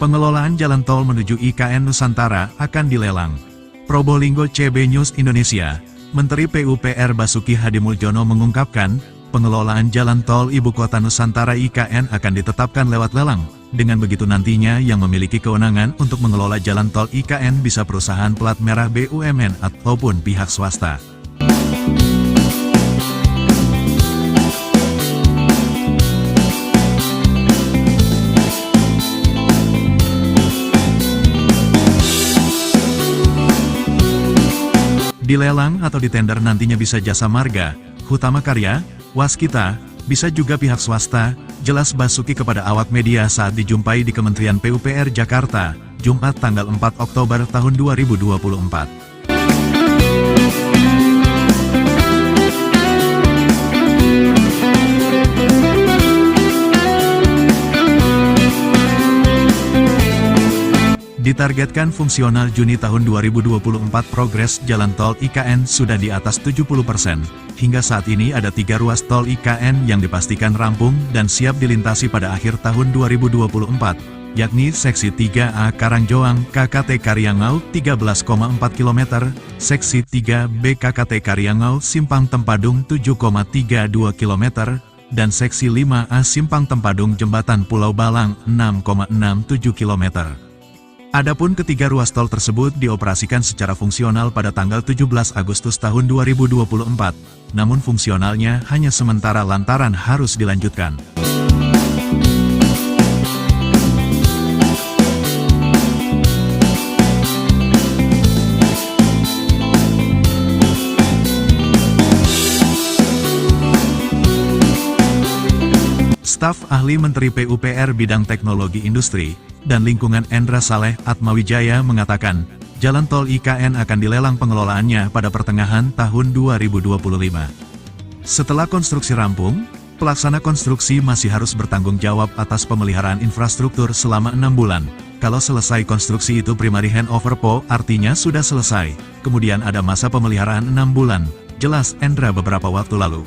Pengelolaan jalan tol menuju IKN Nusantara akan dilelang. Probolinggo CB News Indonesia, Menteri PUPR Basuki Hadimuljono mengungkapkan, pengelolaan jalan tol Ibu Kota Nusantara IKN akan ditetapkan lewat lelang. Dengan begitu nantinya yang memiliki kewenangan untuk mengelola jalan tol IKN bisa perusahaan plat merah BUMN ataupun pihak swasta. Dilelang atau ditender nantinya bisa Jasa Marga, Hutama Karya, Waskita, bisa juga pihak swasta, jelas Basuki kepada awak media saat dijumpai di Kementerian PUPR Jakarta, Jumat tanggal 4 Oktober tahun 2024. Ditargetkan fungsional Juni tahun 2024. Progres jalan tol IKN sudah di atas 70%. Hingga saat ini ada 3 ruas tol IKN yang dipastikan rampung dan siap dilintasi pada akhir tahun 2024, yakni Seksi 3A Karangjoang KKT Karyangau 13,4 km, Seksi 3B KKT Karyangau Simpang Tempadung 7,32 km, dan Seksi 5A Simpang Tempadung Jembatan Pulau Balang 6,67 km. Adapun ketiga ruas tol tersebut dioperasikan secara fungsional pada tanggal 17 Agustus tahun 2024, namun fungsionalnya hanya sementara lantaran harus dilanjutkan. Staf Ahli Menteri PUPR Bidang Teknologi Industri dan Lingkungan Endra Saleh Atmawijaya mengatakan, jalan tol IKN akan dilelang pengelolaannya pada pertengahan tahun 2025. Setelah konstruksi rampung, pelaksana konstruksi masih harus bertanggung jawab atas pemeliharaan infrastruktur selama 6 bulan. Kalau selesai konstruksi itu primary handover PO, artinya sudah selesai. Kemudian ada masa pemeliharaan 6 bulan, jelas Endra beberapa waktu lalu.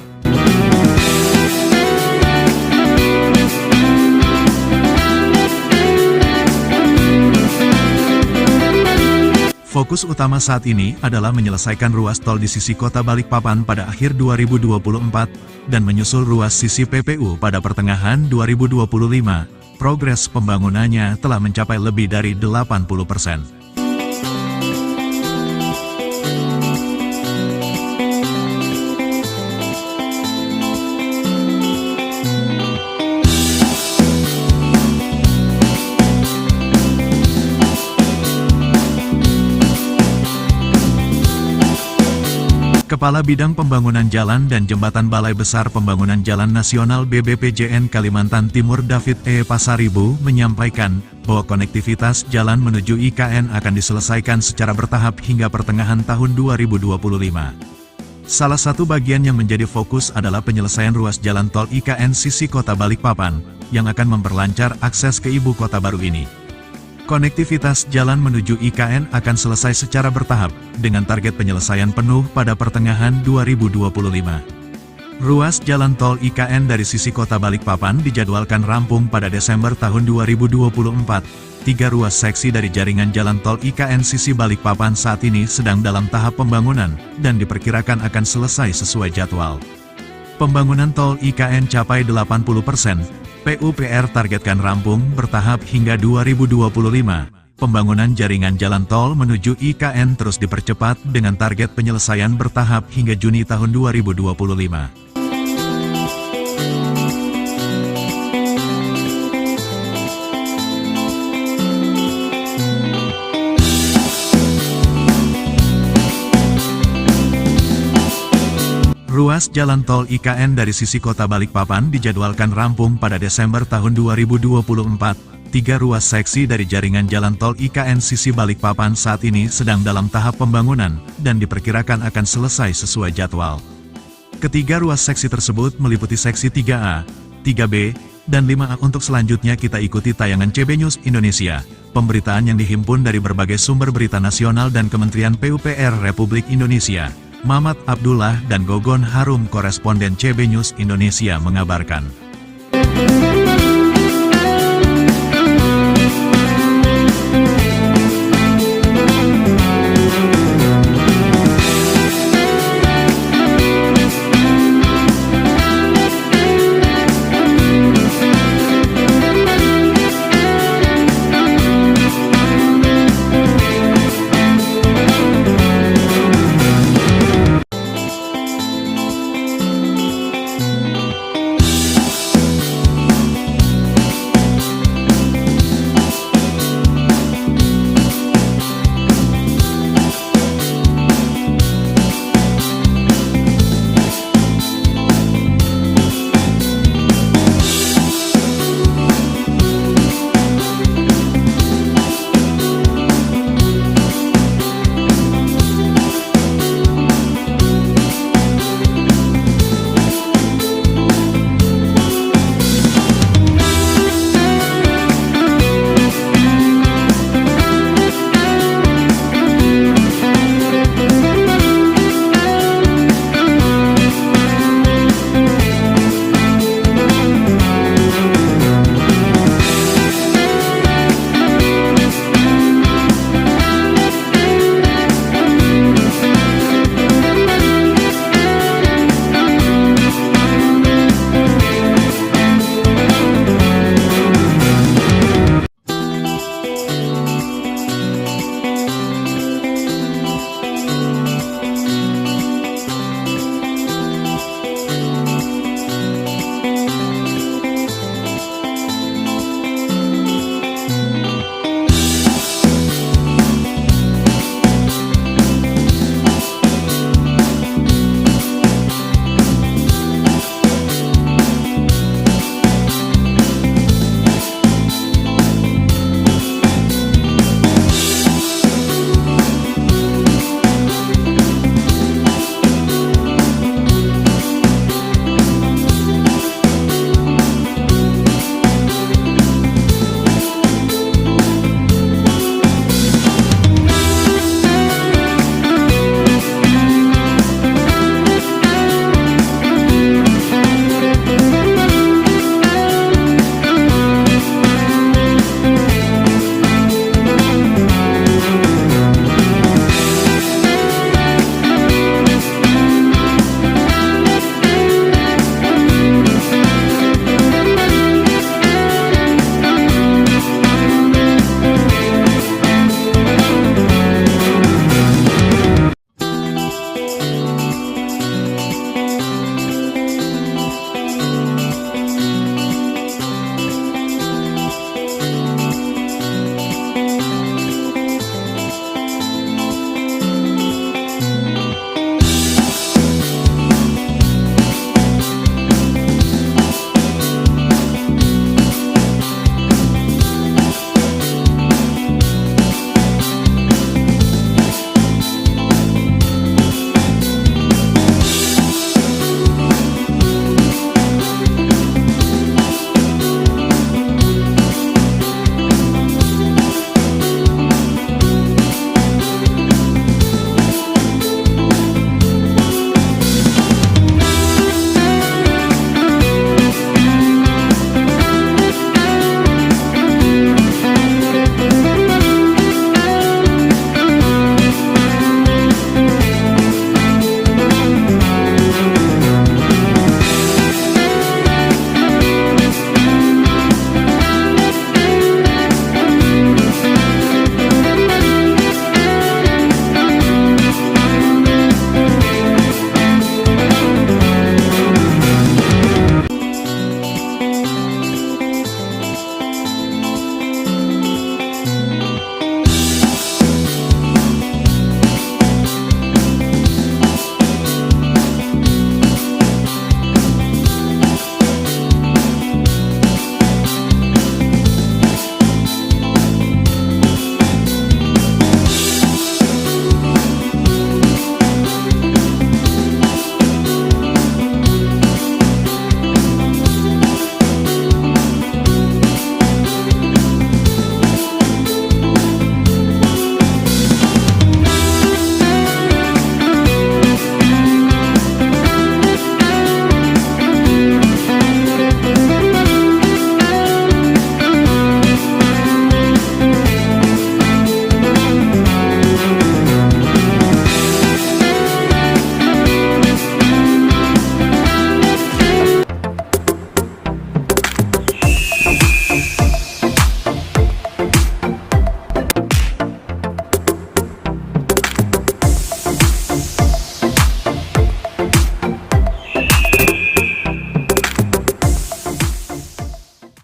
Fokus utama saat ini adalah menyelesaikan ruas tol di sisi kota Balikpapan pada akhir 2024, dan menyusul ruas sisi PPU pada pertengahan 2025. Progres pembangunannya telah mencapai lebih dari 80%. Kepala Bidang Pembangunan Jalan dan Jembatan Balai Besar Pembangunan Jalan Nasional BBPJN Kalimantan Timur David E. Pasaribu menyampaikan bahwa konektivitas jalan menuju IKN akan diselesaikan secara bertahap hingga pertengahan tahun 2025. Salah satu bagian yang menjadi fokus adalah penyelesaian ruas jalan tol IKN sisi kota Balikpapan, yang akan memperlancar akses ke ibu kota baru ini. Konektivitas jalan menuju IKN akan selesai secara bertahap, dengan target penyelesaian penuh pada pertengahan 2025. Ruas jalan tol IKN dari sisi kota Balikpapan dijadwalkan rampung pada Desember tahun 2024. 3 ruas seksi dari jaringan jalan tol IKN sisi Balikpapan saat ini sedang dalam tahap pembangunan, dan diperkirakan akan selesai sesuai jadwal. Pembangunan tol IKN capai 80%. PUPR targetkan rampung bertahap hingga 2025. Pembangunan jaringan jalan tol menuju IKN terus dipercepat dengan target penyelesaian bertahap hingga Juni tahun 2025. Ruas jalan tol IKN dari sisi kota Balikpapan dijadwalkan rampung pada Desember tahun 2024. 3 ruas seksi dari jaringan jalan tol IKN sisi Balikpapan saat ini sedang dalam tahap pembangunan, dan diperkirakan akan selesai sesuai jadwal. Ketiga ruas seksi tersebut meliputi Seksi 3A, 3B, dan 5A. Untuk selanjutnya kita ikuti tayangan CB News Indonesia, pemberitaan yang dihimpun dari berbagai sumber berita nasional dan Kementerian PUPR Republik Indonesia. Mamat Abdullah dan Gogon Harum, koresponden CB News Indonesia mengabarkan.